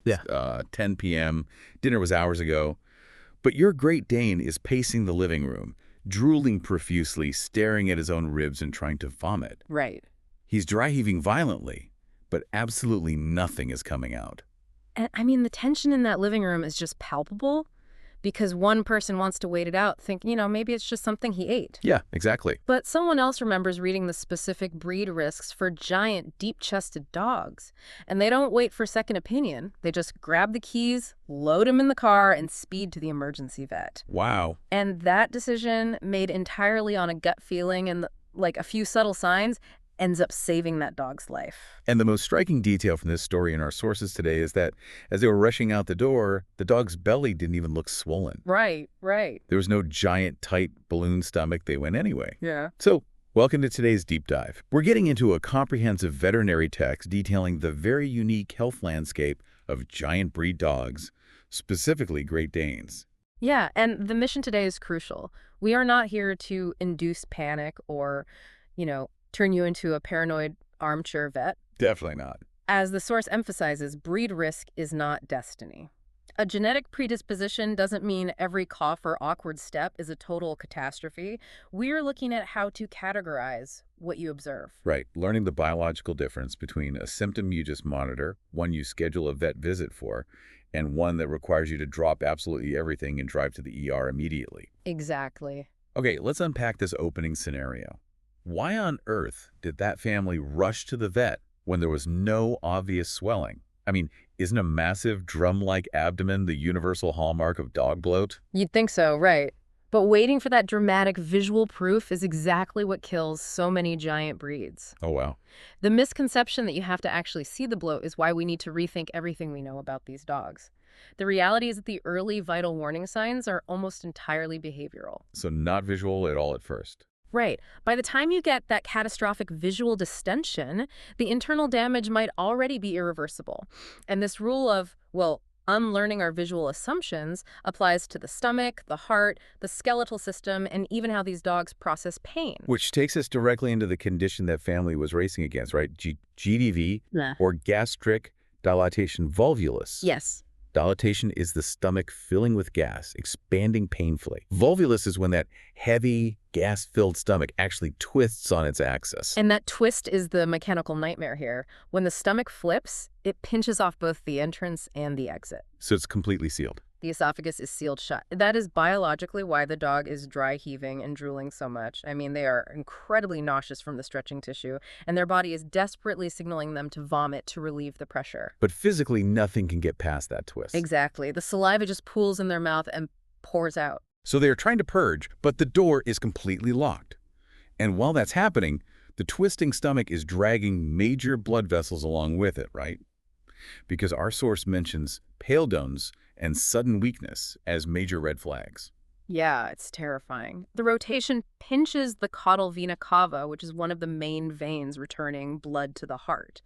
Yeah. 10 p.m. Dinner was hours ago. But your Great Dane is pacing the living room, drooling profusely, staring at his own ribs and trying to vomit. Right. He's dry heaving violently, but absolutely nothing is coming out. And I mean, the tension in that living room is just palpable because one person wants to wait it out, think, maybe it's just something he ate. Yeah, exactly. But someone else remembers reading the specific breed risks for giant, deep-chested dogs. And they don't wait for second opinion. They just grab the keys, load them in the car, and speed to the emergency vet. Wow. And that decision, made entirely on a gut feeling and like a few subtle signs, ends up saving that dog's life. And the most striking detail from this story in our sources today is that as they were rushing out the door, the dog's belly didn't even look swollen. Right. There was no giant, tight balloon stomach. They went anyway. Yeah. So, welcome to today's deep dive. We're getting into a comprehensive veterinary text detailing the very unique health landscape of giant breed dogs, specifically Great Danes. Yeah, and the mission today is crucial. We are not here to induce panic or, turn you into a paranoid armchair vet. Definitely not. As the source emphasizes, breed risk is not destiny. A genetic predisposition doesn't mean every cough or awkward step is a total catastrophe. We're looking at how to categorize what you observe. Right. Learning the biological difference between a symptom you just monitor, one you schedule a vet visit for, and one that requires you to drop absolutely everything and drive to the ER immediately. Exactly. Okay, let's unpack this opening scenario. Why on earth did that family rush to the vet when there was no obvious swelling? I mean, isn't a massive drum-like abdomen the universal hallmark of dog bloat? You'd think so, right. But waiting for that dramatic visual proof is exactly what kills so many giant breeds. Oh, wow. The misconception that you have to actually see the bloat is why we need to rethink everything we know about these dogs. The reality is that the early vital warning signs are almost entirely behavioral. So not visual at all at first. Right. By the time you get that catastrophic visual distension, the internal damage might already be irreversible. And this rule of, unlearning our visual assumptions applies to the stomach, the heart, the skeletal system, and even how these dogs process pain. Which takes us directly into the condition that family was racing against, right? GDV, or gastric dilatation-volvulus. Yes. Dilatation is the stomach filling with gas, expanding painfully. Volvulus is when that heavy, gas-filled stomach actually twists on its axis. And that twist is the mechanical nightmare here. When the stomach flips, it pinches off both the entrance and the exit. So it's completely sealed. The esophagus is sealed shut. That is biologically why the dog is dry heaving and drooling so much. I mean, they are incredibly nauseous from the stretching tissue, and their body is desperately signaling them to vomit to relieve the pressure. But physically, nothing can get past that twist. Exactly. The saliva just pools in their mouth and pours out. So they are trying to purge, but the door is completely locked. And while that's happening, the twisting stomach is dragging major blood vessels along with it, right? Because our source mentions pale dones and sudden weakness as major red flags. Yeah, it's terrifying. The rotation pinches the caudal vena cava, which is one of the main veins returning blood to the heart.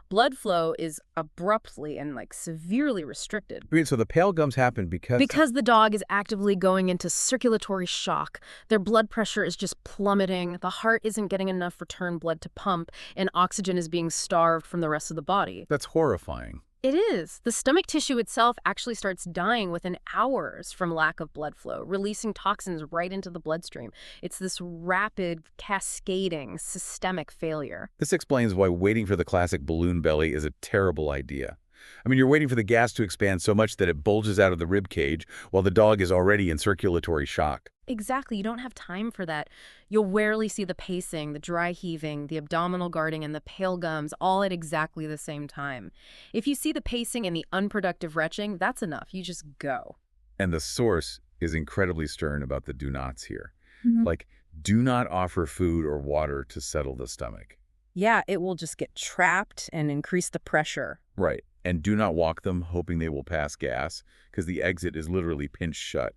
Blood flow is abruptly and severely restricted. Wait, so the pale gums happen because the dog is actively going into circulatory shock. Their blood pressure is just plummeting. The heart isn't getting enough return blood to pump, and oxygen is being starved from the rest of the body. That's horrifying. It is. The stomach tissue itself actually starts dying within hours from lack of blood flow, releasing toxins right into the bloodstream. It's this rapid, cascading, systemic failure. This explains why waiting for the classic balloon belly is a terrible idea. I mean, you're waiting for the gas to expand so much that it bulges out of the rib cage while the dog is already in circulatory shock. Exactly. You don't have time for that. You'll rarely see the pacing, the dry heaving, the abdominal guarding, and the pale gums all at exactly the same time. If you see the pacing and the unproductive retching, that's enough. You just go. And the source is incredibly stern about the do-nots here. Mm-hmm. Do not offer food or water to settle the stomach. Yeah, it will just get trapped and increase the pressure. Right. And do not walk them hoping they will pass gas, because the exit is literally pinched shut.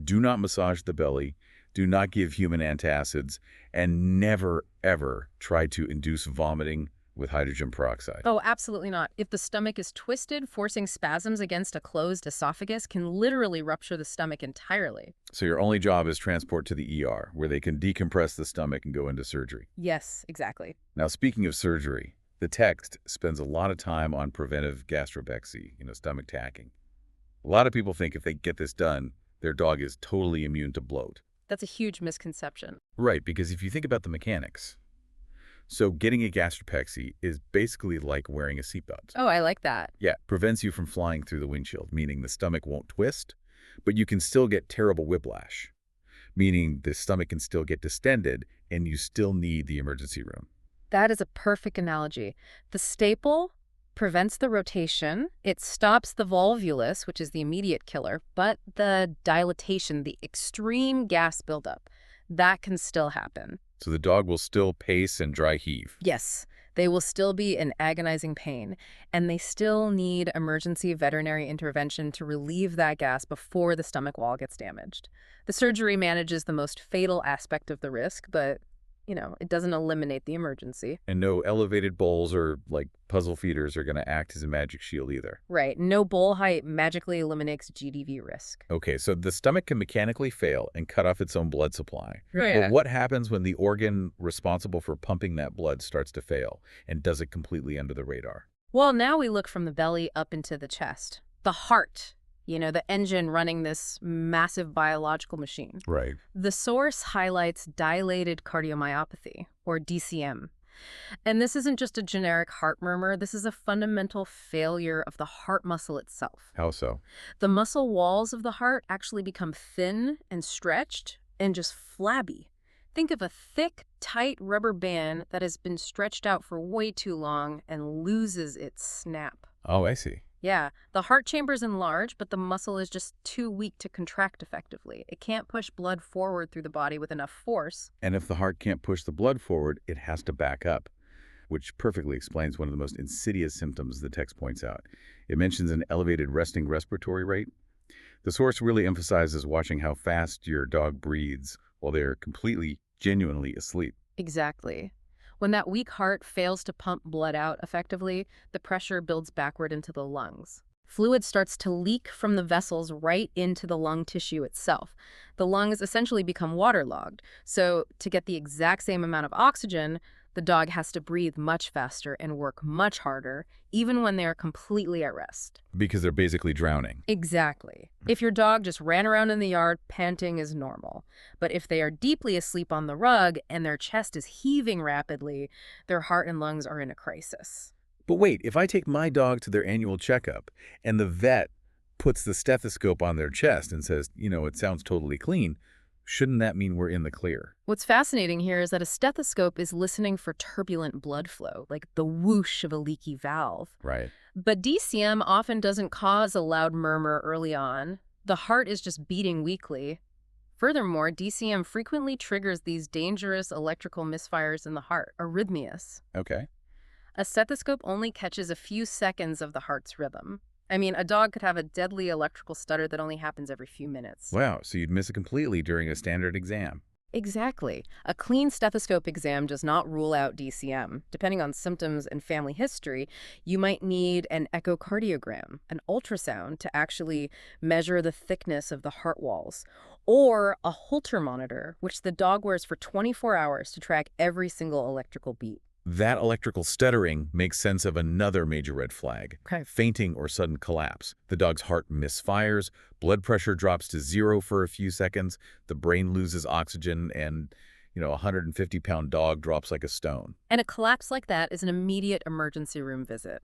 Do not massage the belly. Do not give human antacids. And never, ever try to induce vomiting with hydrogen peroxide. Oh, absolutely not. If the stomach is twisted, forcing spasms against a closed esophagus can literally rupture the stomach entirely. So your only job is transport to the ER, where they can decompress the stomach and go into surgery. Yes, exactly. Now, speaking of surgery, The text spends a lot of time on preventive gastrobexy, stomach tacking. A lot of people think if they get this done, their dog is totally immune to bloat. That's a huge misconception. Right, because if you think about the mechanics, so getting a gastropexy is basically like wearing a seatbelt. Oh, I like that. Yeah, prevents you from flying through the windshield, meaning the stomach won't twist, but you can still get terrible whiplash, meaning the stomach can still get distended and you still need the emergency room. That is a perfect analogy. The staple prevents the rotation. It stops the volvulus, which is the immediate killer, but the dilatation, the extreme gas buildup, that can still happen. So the dog will still pace and dry heave. Yes, they will still be in agonizing pain, and they still need emergency veterinary intervention to relieve that gas before the stomach wall gets damaged. The surgery manages the most fatal aspect of the risk, but it doesn't eliminate the emergency. And no elevated bowls or, puzzle feeders are going to act as a magic shield either. Right. No bowl height magically eliminates GDV risk. Okay, so the stomach can mechanically fail and cut off its own blood supply. Right. But what happens when the organ responsible for pumping that blood starts to fail and does it completely under the radar? Well, now we look from the belly up into the chest. The heart, the engine running this massive biological machine. Right. The source highlights dilated cardiomyopathy, or DCM. And this isn't just a generic heart murmur. This is a fundamental failure of the heart muscle itself. How so? The muscle walls of the heart actually become thin and stretched and just flabby. Think of a thick, tight rubber band that has been stretched out for way too long and loses its snap. Oh, I see. Yeah, the heart chamber's enlarged, but the muscle is just too weak to contract effectively. It can't push blood forward through the body with enough force. And if the heart can't push the blood forward, it has to back up, which perfectly explains one of the most insidious symptoms the text points out. It mentions an elevated resting respiratory rate. The source really emphasizes watching how fast your dog breathes while they're completely, genuinely asleep. Exactly. When that weak heart fails to pump blood out effectively, the pressure builds backward into the lungs. Fluid starts to leak from the vessels right into the lung tissue itself. The lungs essentially become waterlogged. So to get the exact same amount of oxygen, the dog has to breathe much faster and work much harder, even when they are completely at rest. Because they're basically drowning. Exactly. If your dog just ran around in the yard, panting is normal. But if they are deeply asleep on the rug and their chest is heaving rapidly, their heart and lungs are in a crisis. But wait, if I take my dog to their annual checkup and the vet puts the stethoscope on their chest and says, it sounds totally clean, shouldn't that mean we're in the clear? What's fascinating here is that a stethoscope is listening for turbulent blood flow, like the whoosh of a leaky valve. Right. But DCM often doesn't cause a loud murmur early on. The heart is just beating weakly. Furthermore, DCM frequently triggers these dangerous electrical misfires in the heart, arrhythmias. Okay. A stethoscope only catches a few seconds of the heart's rhythm. I mean, a dog could have a deadly electrical stutter that only happens every few minutes. Wow, so you'd miss it completely during a standard exam. Exactly. A clean stethoscope exam does not rule out DCM. Depending on symptoms and family history, you might need an echocardiogram, an ultrasound to actually measure the thickness of the heart walls, or a Holter monitor, which the dog wears for 24 hours to track every single electrical beat. That electrical stuttering makes sense of another major red flag, Okay. fainting or sudden collapse. The dog's heart misfires, blood pressure drops to 0 for a few seconds, the brain loses oxygen, and, a 150-pound dog drops like a stone. And a collapse like that is an immediate emergency room visit.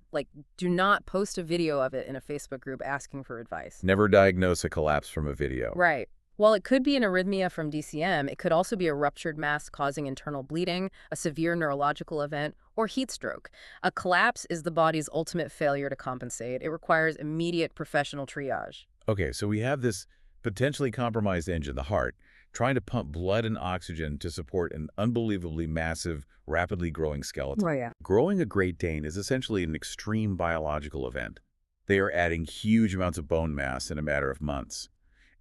Do not post a video of it in a Facebook group asking for advice. Never diagnose a collapse from a video. Right. While it could be an arrhythmia from DCM, it could also be a ruptured mass causing internal bleeding, a severe neurological event, or heat stroke. A collapse is the body's ultimate failure to compensate. It requires immediate professional triage. Okay, so we have this potentially compromised engine, the heart, trying to pump blood and oxygen to support an unbelievably massive, rapidly growing skeleton. Oh, yeah. Growing a Great Dane is essentially an extreme biological event. They are adding huge amounts of bone mass in a matter of months.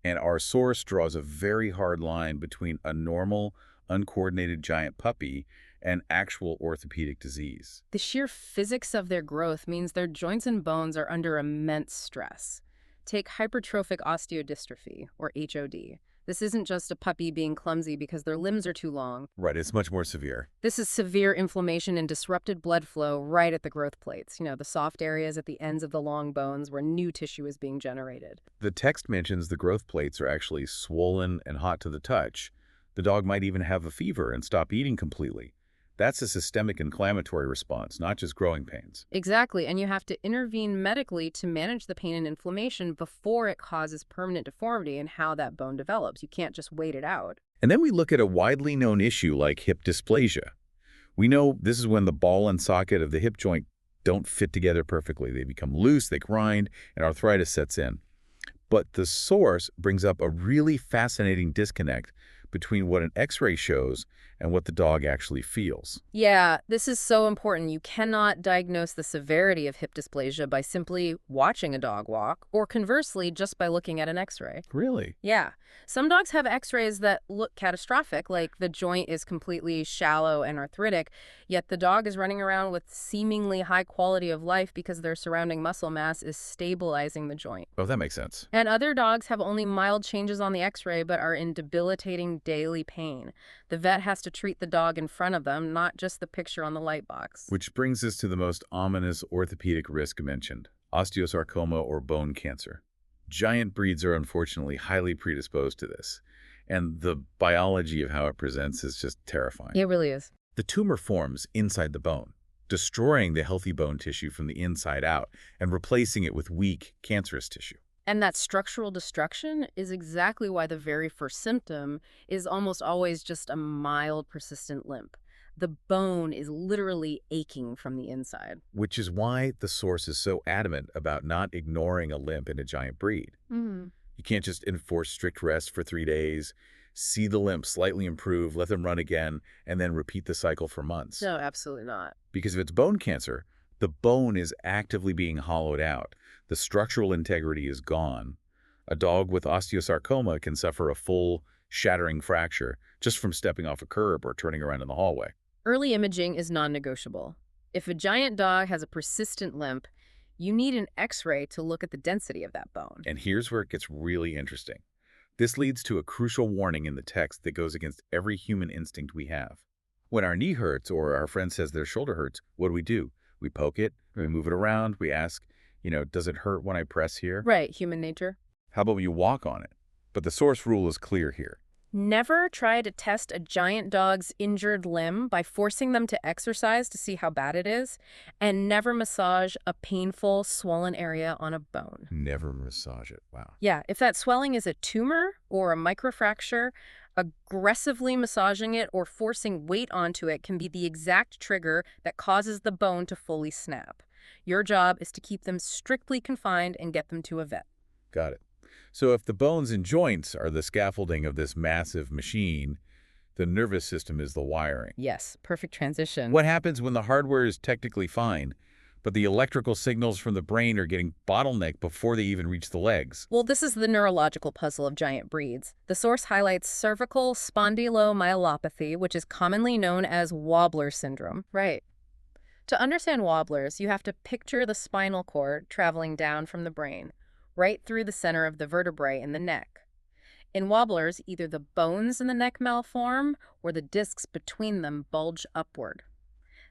And our source draws a very hard line between a normal, uncoordinated giant puppy and actual orthopedic disease. The sheer physics of their growth means their joints and bones are under immense stress. Take hypertrophic osteodystrophy, or HOD. This isn't just a puppy being clumsy because their limbs are too long. Right, it's much more severe. This is severe inflammation and disrupted blood flow right at the growth plates, the soft areas at the ends of the long bones where new tissue is being generated. The text mentions the growth plates are actually swollen and hot to the touch. The dog might even have a fever and stop eating completely. That's a systemic inflammatory response, not just growing pains. Exactly, and you have to intervene medically to manage the pain and inflammation before it causes permanent deformity and how that bone develops. You can't just wait it out. And then we look at a widely known issue like hip dysplasia. We know this is when the ball and socket of the hip joint don't fit together perfectly. They become loose, they grind, and arthritis sets in. But the source brings up a really fascinating disconnect between what an X-ray shows and what the dog actually feels. Yeah, this is so important. You cannot diagnose the severity of hip dysplasia by simply watching a dog walk, or conversely, just by looking at an X-ray. Really? Yeah. Some dogs have X-rays that look catastrophic, like the joint is completely shallow and arthritic, yet the dog is running around with seemingly high quality of life because their surrounding muscle mass is stabilizing the joint. Oh, that makes sense. And other dogs have only mild changes on the X-ray but are in debilitating daily pain. The vet has to treat the dog in front of them, not just the picture on the light box. Which brings us to the most ominous orthopedic risk mentioned, osteosarcoma or bone cancer. Giant breeds are unfortunately highly predisposed to this, and the biology of how it presents is just terrifying. It really is. The tumor forms inside the bone, destroying the healthy bone tissue from the inside out and replacing it with weak, cancerous tissue. And that structural destruction is exactly why the very first symptom is almost always just a mild, persistent limp. The bone is literally aching from the inside. Which is why the source is so adamant about not ignoring a limp in a giant breed. You can't just enforce strict rest for 3 days, see the limp slightly improve, let them run again, and then repeat the cycle for months. No, absolutely not. Because if it's bone cancer, the bone is actively being hollowed out. The structural integrity is gone. A dog with osteosarcoma can suffer a full, shattering fracture just from stepping off a curb or turning around in the hallway. Early imaging is non-negotiable. If a giant dog has a persistent limp, you need an X-ray to look at the density of that bone. And here's where it gets really interesting. This leads to a crucial warning in the text that goes against every human instinct we have. When our knee hurts or our friend says their shoulder hurts, what do? We poke it, we move it around, we ask, does it hurt when I press here? Right, human nature. How about you walk on it? But the source rule is clear here. Never try to test a giant dog's injured limb by forcing them to exercise to see how bad it is, and never massage a painful, swollen area on a bone. Never massage it. Wow. Yeah, if that swelling is a tumor or a microfracture, aggressively massaging it or forcing weight onto it can be the exact trigger that causes the bone to fully snap. Your job is to keep them strictly confined and get them to a vet. Got it. So if the bones and joints are the scaffolding of this massive machine, the nervous system is the wiring. Yes, perfect transition. What happens when the hardware is technically fine, but the electrical signals from the brain are getting bottlenecked before they even reach the legs? Well, this is the neurological puzzle of giant breeds. The source highlights cervical spondylomyelopathy, which is commonly known as Wobbler syndrome. Right. To understand Wobblers, you have to picture the spinal cord traveling down from the brain, right through the center of the vertebrae in the neck. In Wobblers, either the bones in the neck malform or the discs between them bulge upward.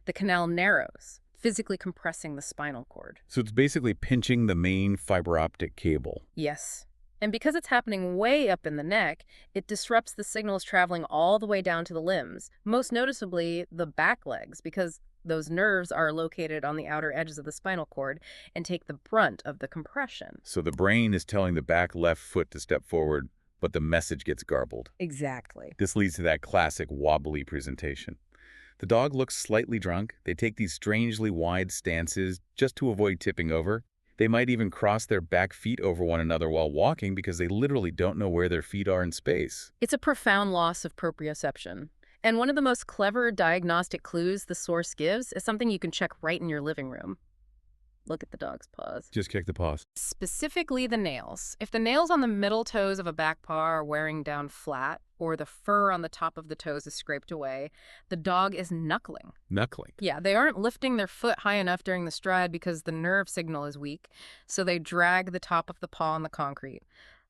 The canal narrows, physically compressing the spinal cord. So it's basically pinching the main fiber optic cable. Yes. And because it's happening way up in the neck, it disrupts the signals traveling all the way down to the limbs, most noticeably the back legs, because those nerves are located on the outer edges of the spinal cord and take the brunt of the compression. So the brain is telling the back left foot to step forward, but the message gets garbled. Exactly. This leads to that classic wobbly presentation. The dog looks slightly drunk. They take these strangely wide stances just to avoid tipping over. They might even cross their back feet over one another while walking because they literally don't know where their feet are in space. It's a profound loss of proprioception. And one of the most clever diagnostic clues the source gives is something you can check right in your living room. Look at the dog's paws. Just kick the paws. Specifically the nails. If the nails on the middle toes of a back paw are wearing down flat, or the fur on the top of the toes is scraped away, the dog is knuckling. Knuckling? Yeah, they aren't lifting their foot high enough during the stride because the nerve signal is weak, so they drag the top of the paw on the concrete.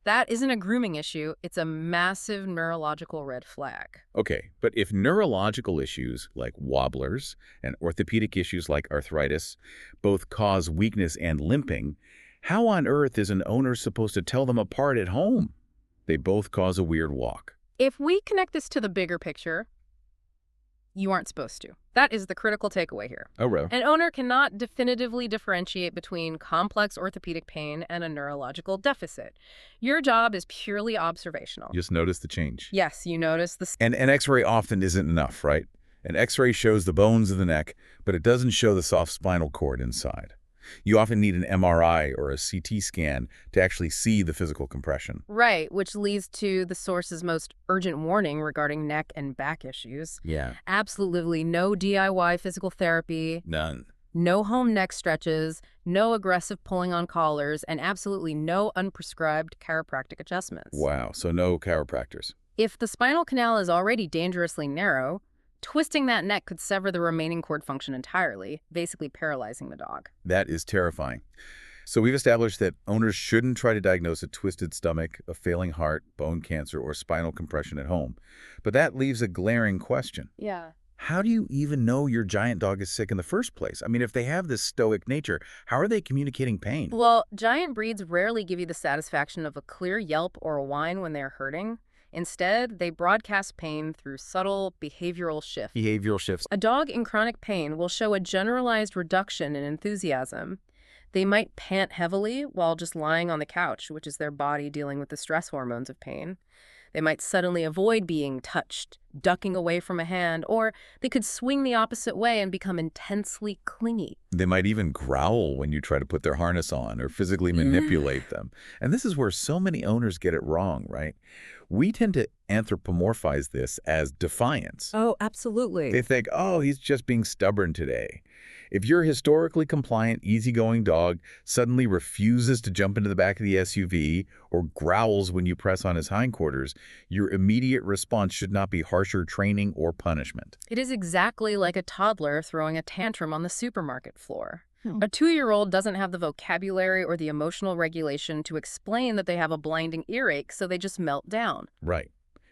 that isn't a grooming issue, it's a massive neurological red flag. Okay, but if neurological issues like wobblers and orthopedic issues like arthritis both cause weakness and limping, how on earth is an owner supposed to tell them apart at home? They both cause a weird walk. If we connect this to the bigger picture, you aren't supposed to. That is the critical takeaway here. Oh, really? An owner cannot definitively differentiate between complex orthopedic pain and a neurological deficit. Your job is purely observational. Just notice the change. Yes, you notice the... And an X-ray often isn't enough, right? An X-ray shows the bones of the neck, but it doesn't show the soft spinal cord inside. You often need an MRI or a CT scan to actually see the physical compression. Right, which leads to the source's most urgent warning regarding neck and back issues. Yeah. Absolutely no DIY physical therapy, None. no home neck stretches, no aggressive pulling on collars, and absolutely no unprescribed chiropractic adjustments. Wow, so no chiropractors. If the spinal canal is already dangerously narrow, twisting that neck could sever the remaining cord function entirely, basically paralyzing the dog. That is terrifying. So we've established that owners shouldn't try to diagnose a twisted stomach, a failing heart, bone cancer, or spinal compression at home. But that leaves a glaring question. Yeah. How do you even know your giant dog is sick in the first place? I mean, if they have this stoic nature, how are they communicating pain? Well, giant breeds rarely give you the satisfaction of a clear yelp or a whine when they're hurting. Instead, they broadcast pain through subtle behavioral shifts. Behavioral shifts. A dog in chronic pain will show a generalized reduction in enthusiasm. They might pant heavily while just lying on the couch, which is their body dealing with the stress hormones of pain. They might suddenly avoid being touched, ducking away from a hand, or they could swing the opposite way and become intensely clingy. They might even growl when you try to put their harness on or physically manipulate them. And this is where so many owners get it wrong, right? We tend to anthropomorphize this as defiance. Oh, absolutely. They think, oh, he's just being stubborn today. If your historically compliant, easygoing dog suddenly refuses to jump into the back of the SUV or growls when you press on his hindquarters, your immediate response should not be harsher training or punishment. It is exactly like a toddler throwing a tantrum on the supermarket floor. A 2-year-old doesn't have the vocabulary or the emotional regulation to explain that they have a blinding earache, so they just melt down. Right.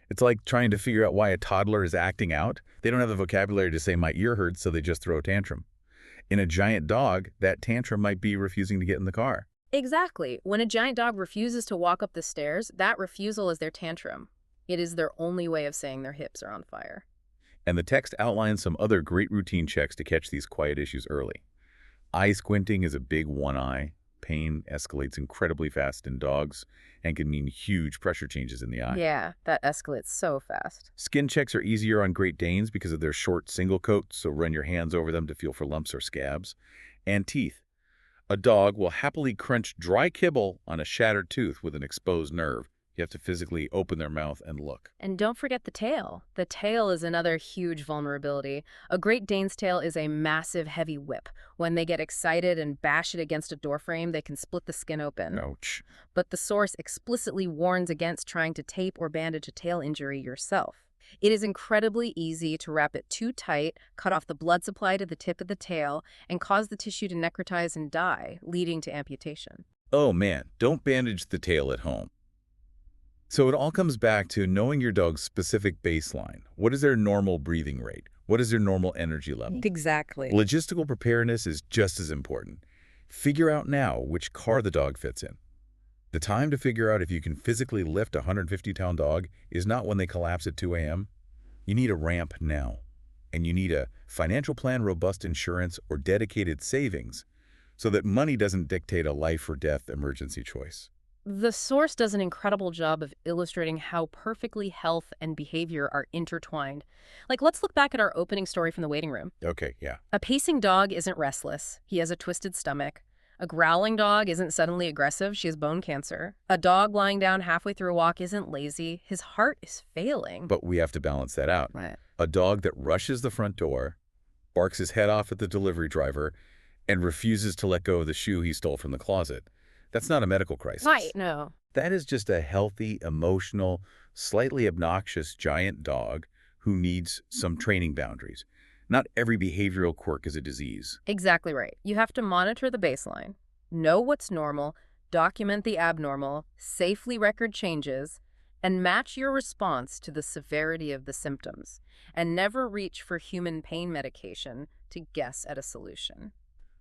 It's like trying to figure out why a toddler is acting out. They don't have the vocabulary to say my ear hurts, so they just throw a tantrum. In a giant dog, that tantrum might be refusing to get in the car. Exactly. When a giant dog refuses to walk up the stairs, that refusal is their tantrum. It is their only way of saying their hips are on fire. And the text outlines some other great routine checks to catch these quiet issues early. Eye squinting is a big one eye. Pain escalates incredibly fast in dogs and can mean huge pressure changes in the eye. Yeah, that escalates so fast. Skin checks are easier on Great Danes because of their short single coats, so run your hands over them to feel for lumps or scabs. And teeth. A dog will happily crunch dry kibble on a shattered tooth with an exposed nerve. You have to physically open their mouth and look. And don't forget the tail. The tail is another huge vulnerability. A Great Dane's tail is a massive, heavy whip. When they get excited and bash it against a doorframe, they can split the skin open. Ouch. But the source explicitly warns against trying to tape or bandage a tail injury yourself. It is incredibly easy to wrap it too tight, cut off the blood supply to the tip of the tail, and cause the tissue to necrotize and die, leading to amputation. Oh man, don't bandage the tail at home. So it all comes back to knowing your dog's specific baseline. What is their normal breathing rate? What is their normal energy level? Exactly. Logistical preparedness is just as important. Figure out now which car the dog fits in. The time to figure out if you can physically lift a 150-pound dog is not when they collapse at 2 a.m. You need a ramp now. And you need a financial plan, robust insurance, or dedicated savings so that money doesn't dictate a life or death emergency choice. The source does an incredible job of illustrating how perfectly health and behavior are intertwined. Like, let's look back at our opening story from the waiting room. Okay, yeah. A pacing dog isn't restless. He has a twisted stomach. A growling dog isn't suddenly aggressive. She has bone cancer. A dog lying down halfway through a walk isn't lazy. His heart is failing. But we have to balance that out. Right. A dog that rushes the front door, barks his head off at the delivery driver, and refuses to let go of the shoe he stole from the closet. That's not a medical crisis. Right, no. That is just a healthy, emotional, slightly obnoxious giant dog who needs some training boundaries. Not every behavioral quirk is a disease. Exactly right. You have to monitor the baseline, know what's normal, Document the abnormal, safely record changes, and match your response to the severity of the symptoms, and never reach for human pain medication to guess at a solution.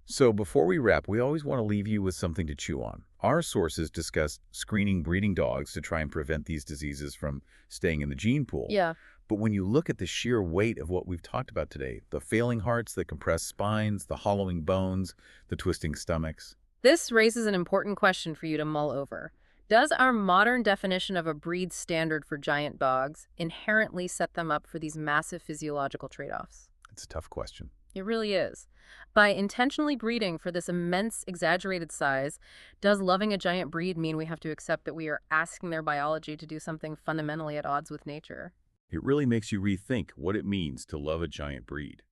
So before we wrap, we always want to leave you with something to chew on. Our sources discuss screening breeding dogs to try and prevent these diseases from staying in the gene pool. Yeah. But when you look at the sheer weight of what we've talked about today, the failing hearts, the compressed spines, the hollowing bones, the twisting stomachs, This raises an important question for you to mull over. Does our modern definition of a breed standard for giant dogs inherently set them up for these massive physiological trade-offs? it's a tough question. It really is. By intentionally breeding for this immense, exaggerated size, does loving a giant breed mean we have to accept that we are asking their biology to do something fundamentally at odds with nature? It really makes you rethink what it means to love a giant breed.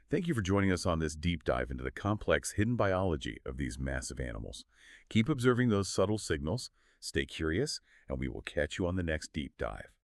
Thank you for joining us on this deep dive into the complex hidden biology of these massive animals. Keep observing those subtle signals, stay curious, and we will catch you on the next deep dive.